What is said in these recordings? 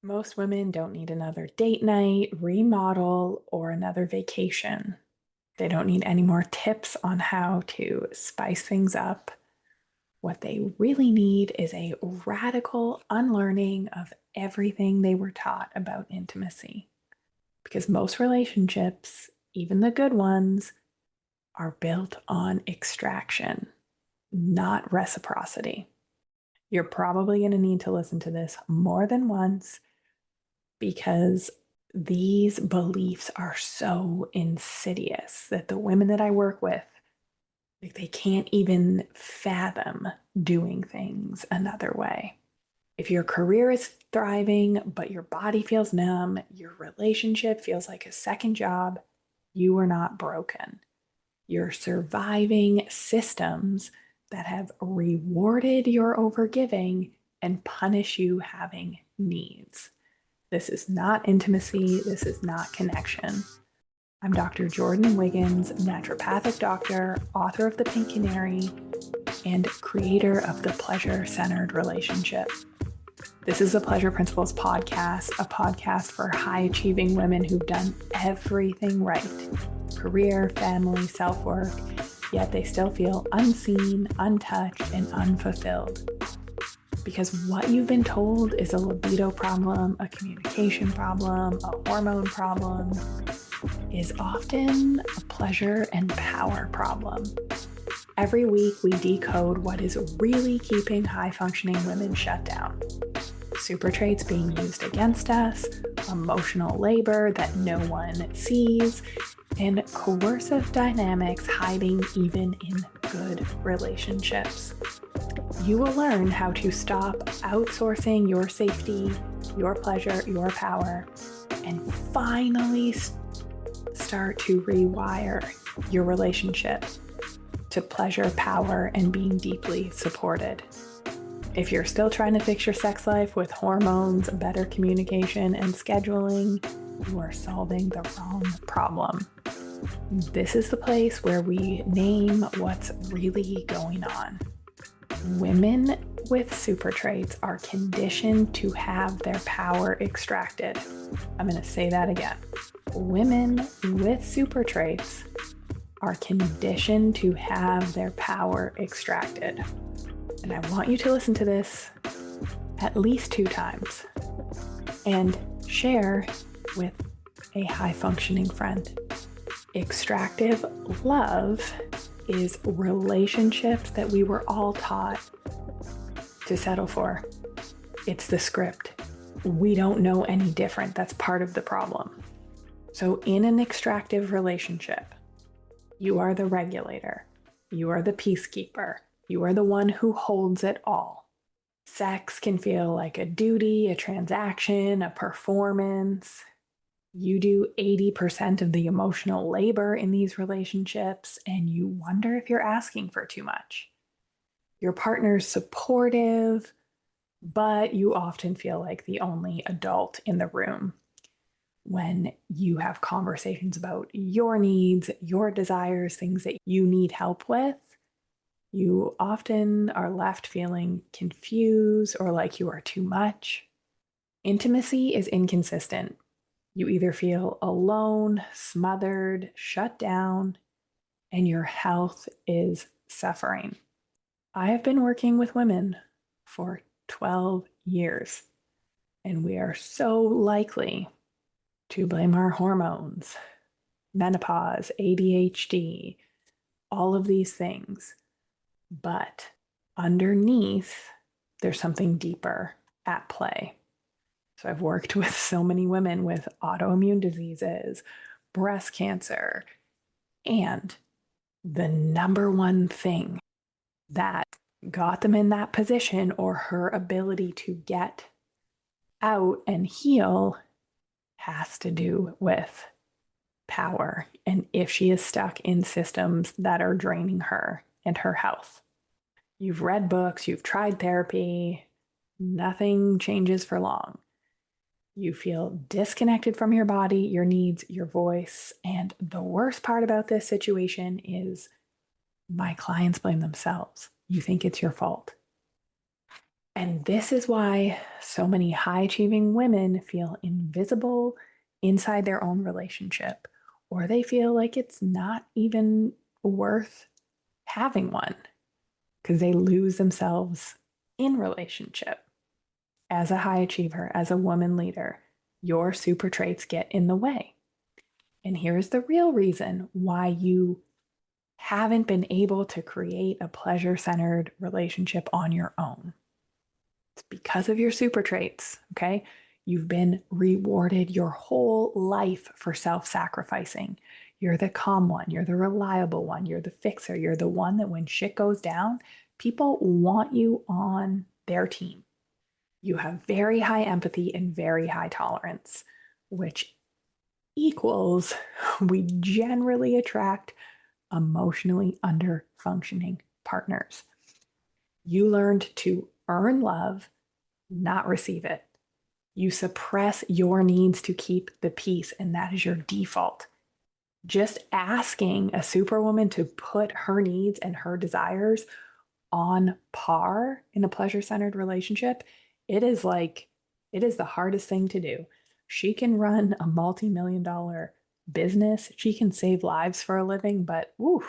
Most women don't need another date night, remodel, or another vacation. They don't need any more tips on how to spice things up. What they really need is a radical unlearning of everything they were taught about intimacy. Because most relationships, even the good ones, are built on extraction, not reciprocity. You're probably going to need to listen to this more than once because these beliefs are so insidious that the women that I work with, like, they can't even fathom doing things another way. If your career is thriving, but your body feels numb, your relationship feels like a second job, you are not broken. You're surviving systems that have rewarded your overgiving and punish you having needs. This is not intimacy. This is not connection. I'm Dr. Jordan Wiggins, naturopathic doctor, author of The Pink Canary, and creator of the Pleasure Centered Relationship. This is the Pleasure Principles podcast, a podcast for high achieving women who've done everything right: career, family, self work, yet they still feel unseen, untouched, and unfulfilled. Because what you've been told is a libido problem, a communication problem, a hormone problem, is often a pleasure and power problem. Every week, we decode what is really keeping high-functioning women shut down. Super traits being used against us, emotional labor that no one sees, and coercive dynamics hiding even in good relationships. You will learn how to stop outsourcing your safety, your pleasure, your power, and finally start to rewire your relationship to pleasure, power, and being deeply supported. If you're still trying to fix your sex life with hormones, better communication, and scheduling, you are solving the wrong problem. This is the place where we name what's really going on. Women with super traits are conditioned to have their power extracted. I'm going to say that again. Women with super traits are conditioned to have their power extracted. And I want you to listen to this at least 2 times and share with a high-functioning friend. Extractive love is relationships that we were all taught to settle for. It's the script. We don't know any different. That's part of the problem. So in an extractive relationship, you are the regulator. You are the peacekeeper. You are the one who holds it all. Sex can feel like a duty, a transaction, a performance. You do 80% of the emotional labor in these relationships, and you wonder if you're asking for too much. Your partner's supportive, but you often feel like the only adult in the room when you have conversations about your needs, your desires, things that you need help with. You often are left feeling confused or like you are too much. Intimacy is inconsistent. You either feel alone, smothered, shut down, and your health is suffering. I have been working with women for 12 years, and we are so likely to blame our hormones, menopause, ADHD, all of these things. But underneath, there's something deeper at play. So I've worked with so many women with autoimmune diseases, breast cancer, and the number one thing that got them in that position or her ability to get out and heal has to do with power and if she is stuck in systems that are draining her and her health. You've read books, you've tried therapy, nothing changes for long. You feel disconnected from your body, your needs, your voice. And the worst part about this situation is my clients blame themselves. You think it's your fault. And this is why so many high achieving women feel invisible inside their own relationship, or they feel like it's not even worth having one because they lose themselves in relationship. As a high achiever, as a woman leader, your super traits get in the way. And here's the real reason why you haven't been able to create a pleasure centered relationship on your own. It's because of your super traits, okay? You've been rewarded your whole life for self sacrificing. You're the calm one, you're the reliable one, you're the fixer, you're the one that when shit goes down, people want you on their team. You have very high empathy and very high tolerance, which equals we generally attract emotionally under functioning partners. You learned to earn love, not receive it. You suppress your needs to keep the peace, and that is your default. Just asking a superwoman to put her needs and her desires on par in a pleasure centered relationship, it is like, it is the hardest thing to do. She can run a multi million dollar business, she can save lives for a living, but woo,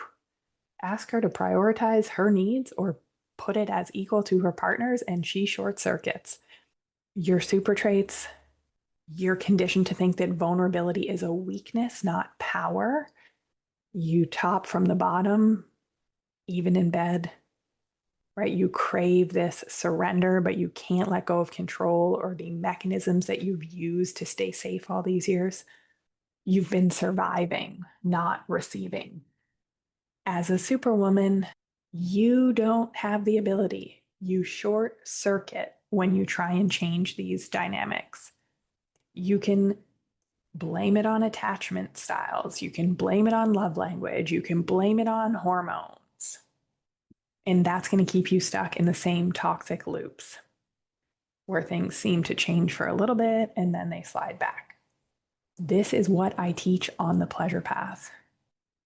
ask her to prioritize her needs or put it as equal to her partner's, and she short circuits. Your super traits, you're conditioned to think that vulnerability is a weakness, not power. You top from the bottom, even in bed, right? You crave this surrender, but you can't let go of control or the mechanisms that you've used to stay safe all these years. You've been surviving, not receiving. As a superwoman, you don't have the ability. You short circuit when you try and change these dynamics. You can blame it on attachment styles. You can blame it on love language. You can blame it on hormones. And that's going to keep you stuck in the same toxic loops where things seem to change for a little bit and then they slide back. This is what I teach on the pleasure path.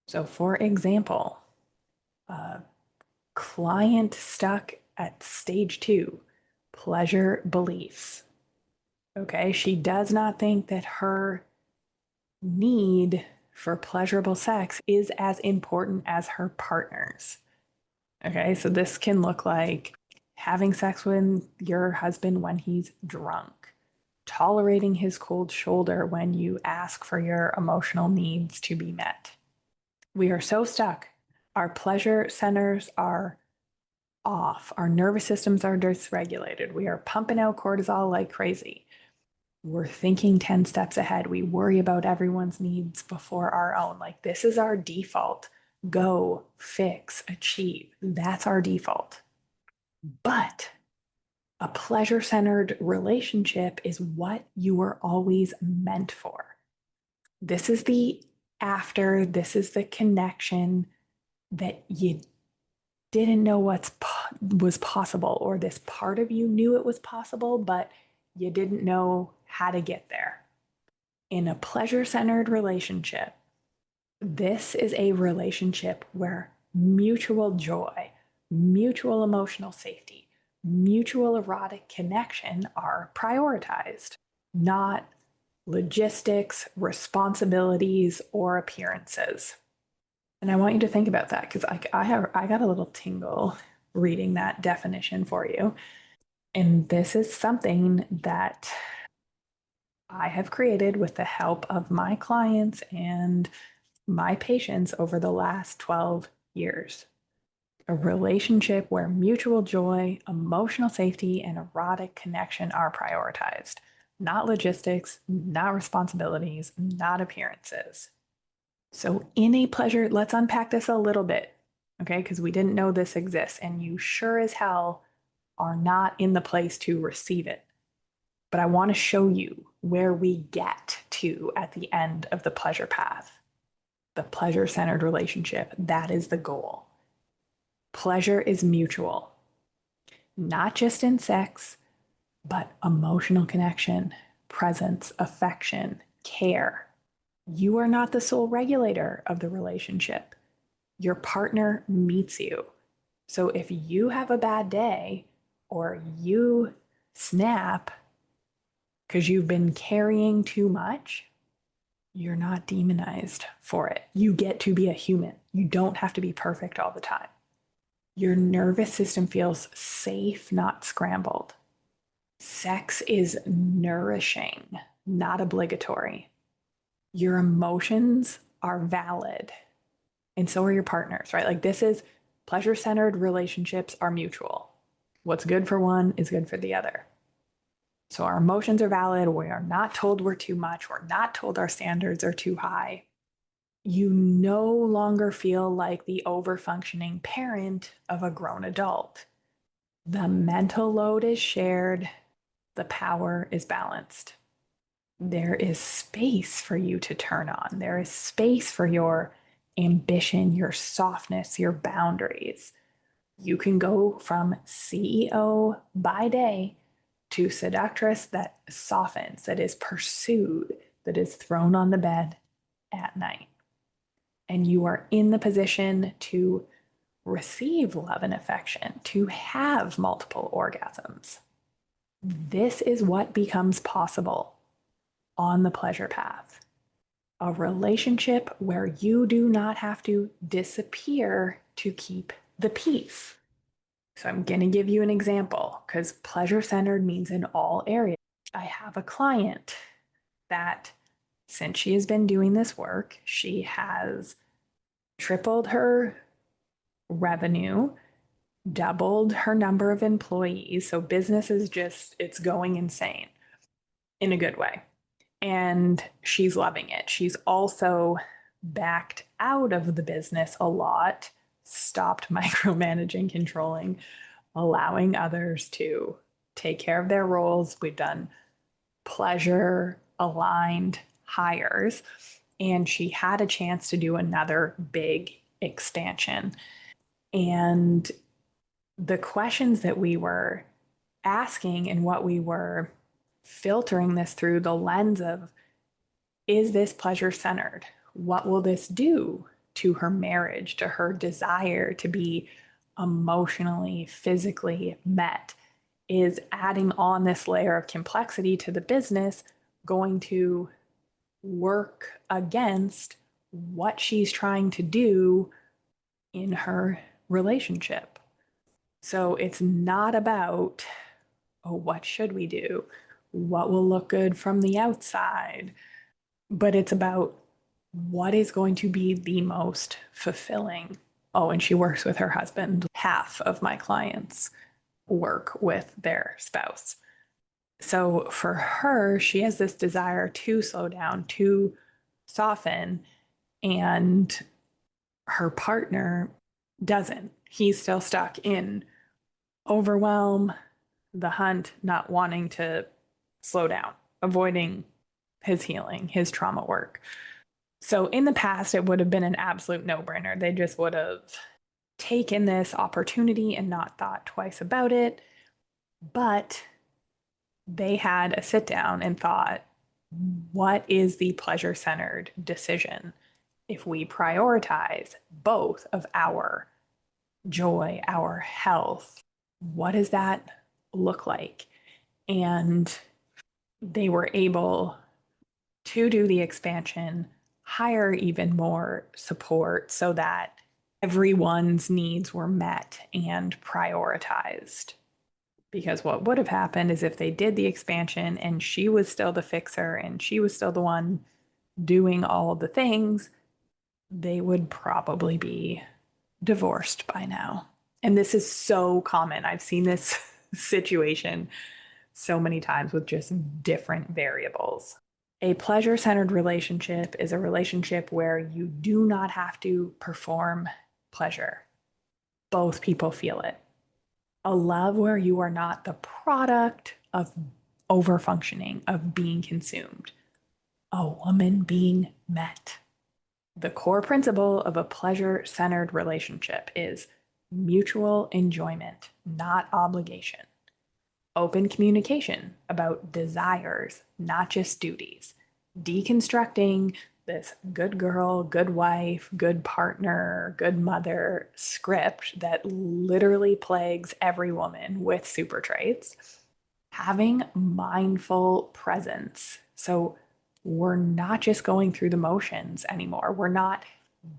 So, for example, a client stuck at stage 2, pleasure beliefs. Okay, she does not think that her need for pleasurable sex is as important as her partner's. Okay, so this can look like having sex with your husband when he's drunk, tolerating his cold shoulder when you ask for your emotional needs to be met. We are so stuck. Our pleasure centers are off. Our nervous systems are dysregulated. We are pumping out cortisol like crazy. We're thinking 10 steps ahead. We worry about everyone's needs before our own. Like, this is our default. Go, fix, achieve. That's our default. But a pleasure centered relationship is what you were always meant for. This is the after, this is the connection that you didn't know was possible, or this part of you knew it was possible, but you didn't know how to get there. In a pleasure centered relationship, this is a relationship where mutual joy, mutual emotional safety, mutual erotic connection are prioritized, not logistics, responsibilities, or appearances. And I want you to think about that because I got a little tingle reading that definition for you. And this is something that I have created with the help of my clients and my patients over the last 12 years. A relationship where mutual joy, emotional safety, and erotic connection are prioritized, not logistics, not responsibilities, not appearances. So, in a pleasure, let's unpack this a little bit, okay? Because we didn't know this exists, and you sure as hell are not in the place to receive it. But I want to show you where we get to at the end of the pleasure path. The pleasure centered relationship, that is the goal. Pleasure is mutual, not just in sex, but emotional connection, presence, affection, care. You are not the sole regulator of the relationship. Your partner meets you. So if you have a bad day or you snap because you've been carrying too much, you're not demonized for it. You get to be a human. You don't have to be perfect all the time. Your nervous system feels safe, not scrambled. Sex is nourishing, not obligatory. Your emotions are valid, and so are your partners, right? Like, this is pleasure centered relationships are mutual. What's good for one is good for the other. So our emotions are valid. We are not told we're too much. We're not told our standards are too high. You no longer feel like the overfunctioning parent of a grown adult. The mental load is shared, the power is balanced. There is space for you to turn on. There is space for your ambition, your softness, your boundaries. You can go from CEO by day to seductress that softens, that is pursued, that is thrown on the bed at night. And you are in the position to receive love and affection, to have multiple orgasms. This is what becomes possible on the pleasure path. A relationship where you do not have to disappear to keep the peace. So I'm going to give you an example because pleasure centered means in all areas. I have a client that since she has been doing this work, she has tripled her revenue, doubled her number of employees. So business is just, it's going insane in a good way. And she's loving it. She's also backed out of the business a lot, stopped micromanaging, controlling, allowing others to take care of their roles. We've done pleasure aligned hires, and she had a chance to do another big expansion. And the questions that we were asking and what we were filtering this through the lens of, is this pleasure centered? What will this do to her marriage, to her desire to be emotionally, physically met? Is adding on this layer of complexity to the business going to work against what she's trying to do in her relationship? So it's not about, oh, what should we do? What will look good from the outside? But it's about what is going to be the most fulfilling. Oh, and she works with her husband. Half of my clients work with their spouse. So for her, she has this desire to slow down, to soften, and her partner doesn't. He's still stuck in overwhelm, the hunt, not wanting to slow down, avoiding his healing, his trauma work. So in the past, it would have been an absolute no brainer. They just would have taken this opportunity and not thought twice about it. But they had a sit down and thought, what is the pleasure centered decision if we prioritize both of our joy, our health? What does that look like? And they were able to do the expansion, hire even more support so that everyone's needs were met and prioritized. Because what would have happened is if they did the expansion and she was still the fixer and she was still the one doing all the things, they would probably be divorced by now. And this is so common. I've seen this situation so many times with just different variables. A pleasure centered relationship is a relationship where you do not have to perform pleasure. Both people feel it. A love where you are not the product of overfunctioning, of being consumed. A woman being met. The core principle of a pleasure centered relationship is mutual enjoyment, not obligation. Open communication about desires, not just duties. Deconstructing this good girl, good wife, good partner, good mother script that literally plagues every woman with super traits. Having mindful presence. So we're not just going through the motions anymore. We're not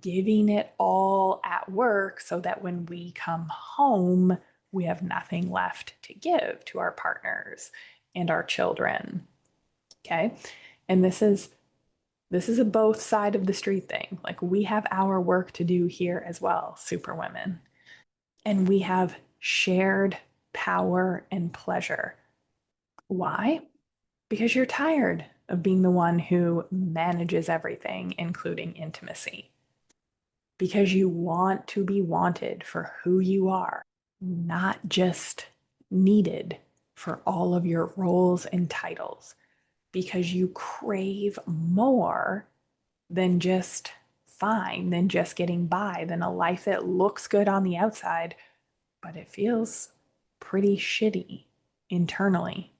giving it all at work so that when we come home, we have nothing left to give to our partners and our children. Okay. And this is a both side of the street thing. Like we have our work to do here as well, super women. And we have shared power and pleasure. Why? Because you're tired of being the one who manages everything, including intimacy. Because you want to be wanted for who you are, not just needed for all of your roles and titles. Because you crave more than just fine, than just getting by, than a life that looks good on the outside, but it feels pretty shitty internally.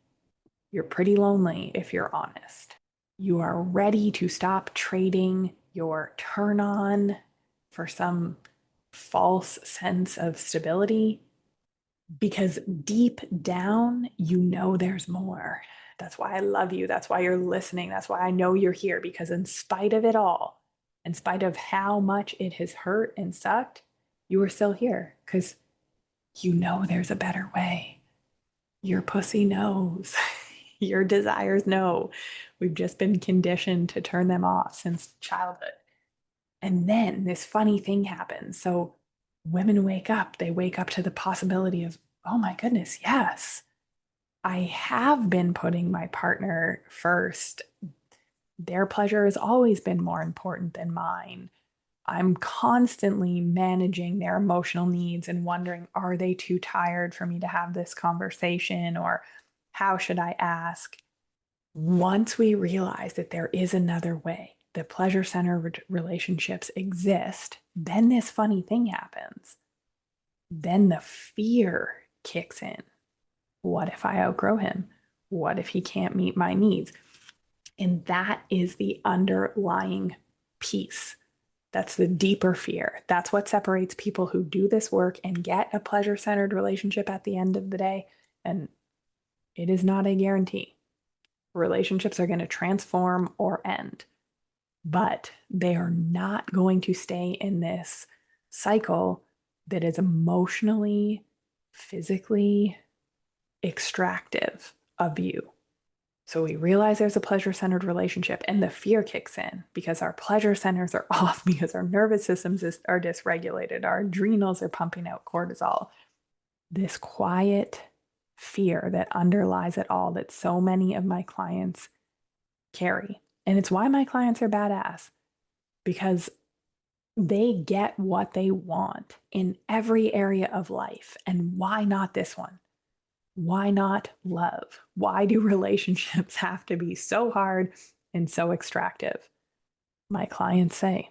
You're pretty lonely if you're honest. You are ready to stop trading your turn on for some false sense of stability because deep down, you know there's more. That's why I love you. That's why you're listening. That's why I know you're here because, in spite of it all, in spite of how much it has hurt and sucked, you are still here because you know there's a better way. Your pussy knows. Your desires know. We've just been conditioned to turn them off since childhood. And then this funny thing happens. So women wake up, they wake up to the possibility of, oh my goodness, yes, I have been putting my partner first. Their pleasure has always been more important than mine. I'm constantly managing their emotional needs and wondering, are they too tired for me to have this conversation? Or how should I ask? Once we realize that there is another way, that pleasure centered relationships exist, then this funny thing happens. Then the fear kicks in. What if I outgrow him? What if he can't meet my needs? And that is the underlying piece. That's the deeper fear. That's what separates people who do this work and get a pleasure centered relationship at the end of the day. And it is not a guarantee. Relationships are going to transform or end, but they are not going to stay in this cycle that is emotionally, physically extractive of you. So we realize there's a pleasure centered relationship and the fear kicks in because our pleasure centers are off, because our nervous systems are dysregulated, our adrenals are pumping out cortisol. This quiet fear that underlies it all that so many of my clients carry. And it's why my clients are badass, because they get what they want in every area of life. And why not this one? Why not love? Why do relationships have to be so hard and so extractive? My clients say,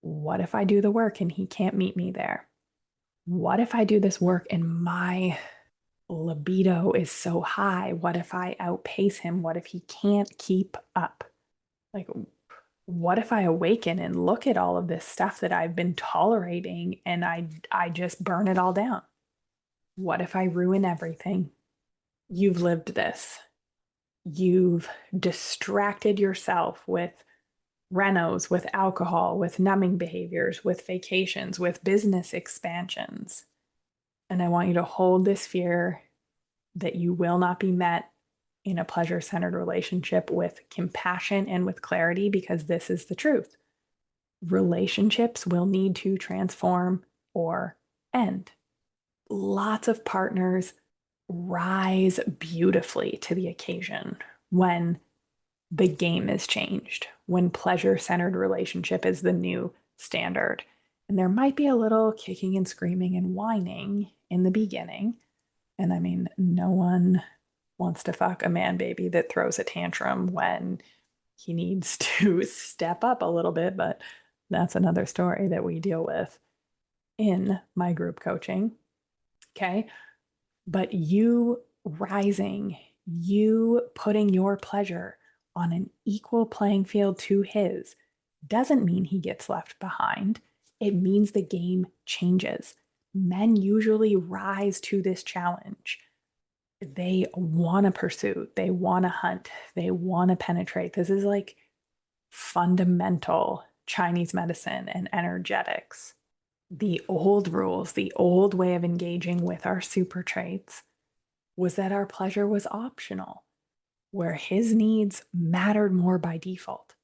what if I do the work and he can't meet me there? What if I do this work and my libido is so high? What if I outpace him? What if he can't keep up? Like, what if I awaken and look at all of this stuff that I've been tolerating and I just burn it all down? What if I ruin everything? You've lived this. You've distracted yourself with renos, with alcohol, with numbing behaviors, with vacations, with business expansions. And I want you to hold this fear that you will not be met in a pleasure centered relationship with compassion and with clarity, because this is the truth. Relationships will need to transform or end. Lots of partners rise beautifully to the occasion when the game is changed, when pleasure centered relationship is the new standard. And there might be a little kicking and screaming and whining in the beginning. And I mean, no one wants to fuck a man baby that throws a tantrum when he needs to step up a little bit, but that's another story that we deal with in my group coaching. Okay. But you rising, you putting your pleasure on an equal playing field to his, doesn't mean he gets left behind. It means the game changes. Men usually rise to this challenge. They want to pursue, they want to hunt, they want to penetrate. This is like fundamental Chinese medicine and energetics. The old rules, the old way of engaging with our super traits was that our pleasure was optional, where his needs mattered more by default,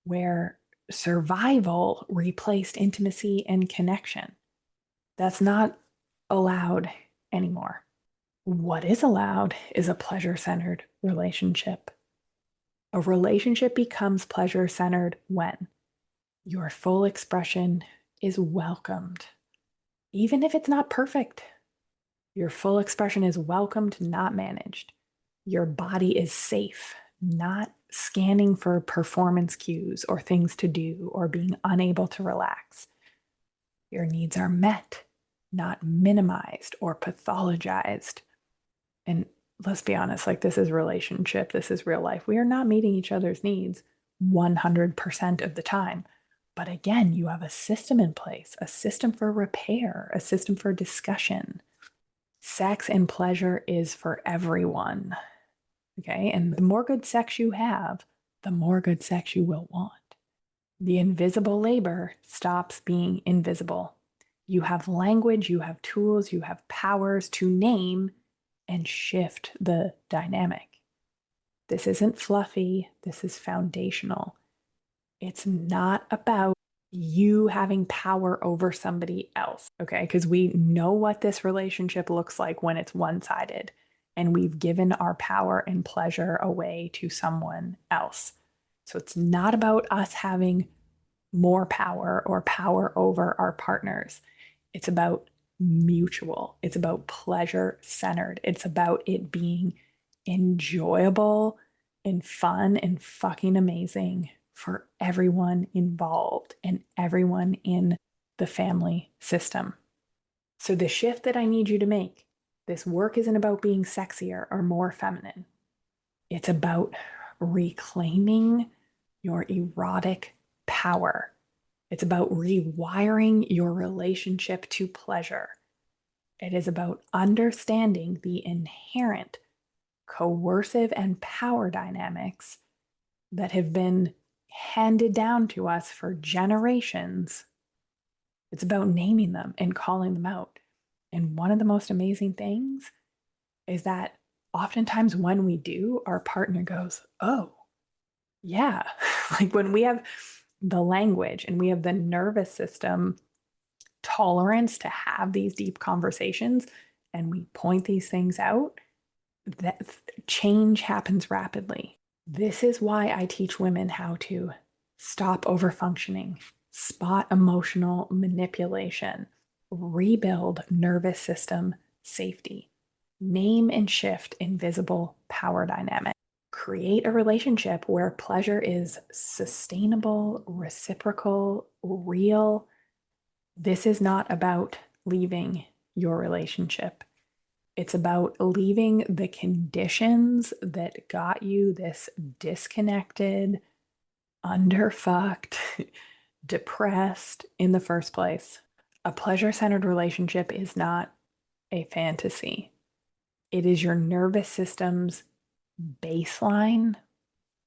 where survival replaced intimacy and connection. That's not allowed anymore. What is allowed is a pleasure centered relationship. A relationship becomes pleasure centered when your full expression is welcomed, even if it's not perfect. Your full expression is welcomed, not managed. Your body is safe, not scanning for performance cues or things to do or being unable to relax. Your needs are met, not minimized or pathologized. And let's be honest, like this is relationship, this is real life. We are not meeting each other's needs 100% of the time. But again, you have a system in place, a system for repair, a system for discussion. Sex and pleasure is for everyone. Okay. And the more good sex you have, the more good sex you will want. The invisible labor stops being invisible. You have language, you have tools, you have powers to name and shift the dynamic. This isn't fluffy, this is foundational. It's not about you having power over somebody else, okay? Because we know what this relationship looks like when it's one sided, and we've given our power and pleasure away to someone else. So it's not about us having more power or power over our partners. It's about mutual, it's about pleasure centered, it's about it being enjoyable and fun and fucking amazing for everyone involved and everyone in the family system. So, the shift that I need you to make, this work isn't about being sexier or more feminine. It's about reclaiming your erotic power. It's about rewiring your relationship to pleasure. It is about understanding the inherent coercive and power dynamics that have been handed down to us for generations. It's about naming them and calling them out. And one of the most amazing things is that oftentimes when we do, our partner goes, oh, yeah. Like when we have the language and we have the nervous system tolerance to have these deep conversations and we point these things out, that change happens rapidly. This is why I teach women how to stop overfunctioning, spot emotional manipulation, rebuild nervous system safety, name and shift invisible power dynamics, create a relationship where pleasure is sustainable, reciprocal, real. This is not about leaving your relationship. It's about leaving the conditions that got you this disconnected, underfucked, depressed in the first place. A pleasure centered relationship is not a fantasy, it is your nervous system's baseline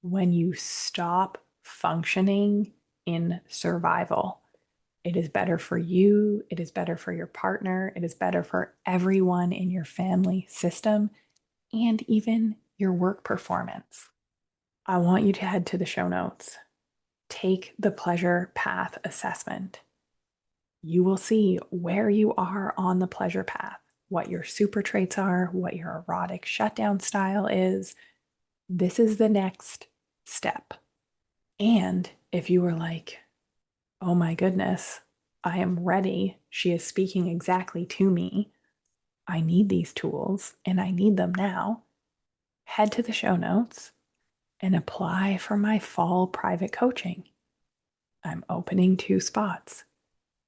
when you stop functioning in survival. It is better for you. It is better for your partner. It is better for everyone in your family system and even your work performance. I want you to head to the show notes. Take the pleasure path assessment. You will see where you are on the pleasure path, what your super traits are, what your erotic shutdown style is. This is the next step. And if you were like, oh my goodness, I am ready. She is speaking exactly to me. I need these tools and I need them now. Head to the show notes and apply for my fall private coaching. I'm opening 2 spots.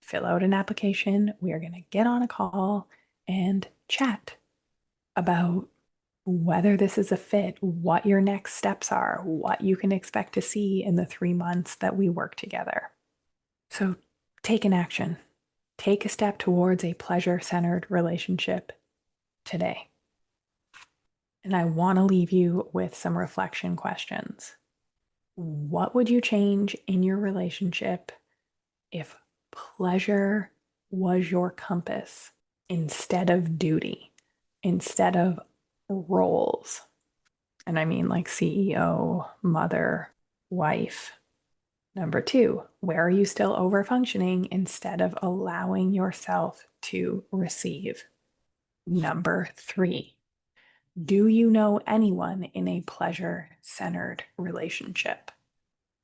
Fill out an application. We are going to get on a call and chat about whether this is a fit, what your next steps are, what you can expect to see in the 3 months that we work together. So take an action. Take a step towards a pleasure-centered relationship today. And I want to leave you with some reflection questions. What would you change in your relationship if pleasure was your compass instead of duty, instead of roles? And I mean like CEO, mother, wife. Number 2, where are you still overfunctioning instead of allowing yourself to receive? Number 3, do you know anyone in a pleasure-centered relationship?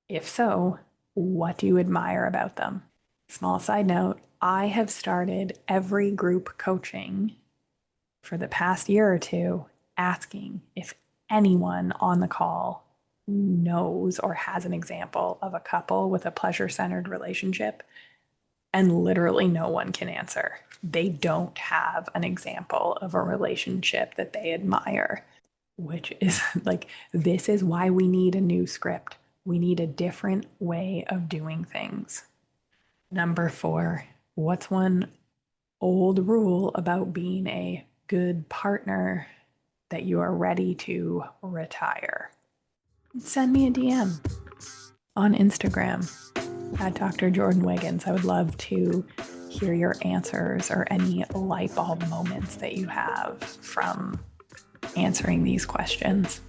If so, what do you admire about them? Small side note, I have started every group coaching for the past year or two asking if anyone on the call knows or has an example of a couple with a pleasure-centered relationship, and literally no one can answer. They don't have an example of a relationship that they admire, which is like, this is why we need a new script. We need a different way of doing things. Number 4, what's one old rule about being a good partner that you are ready to retire? Send me a DM on Instagram at Dr. Jordan Wiggins. I would love to hear your answers or any light bulb moments that you have from answering these questions.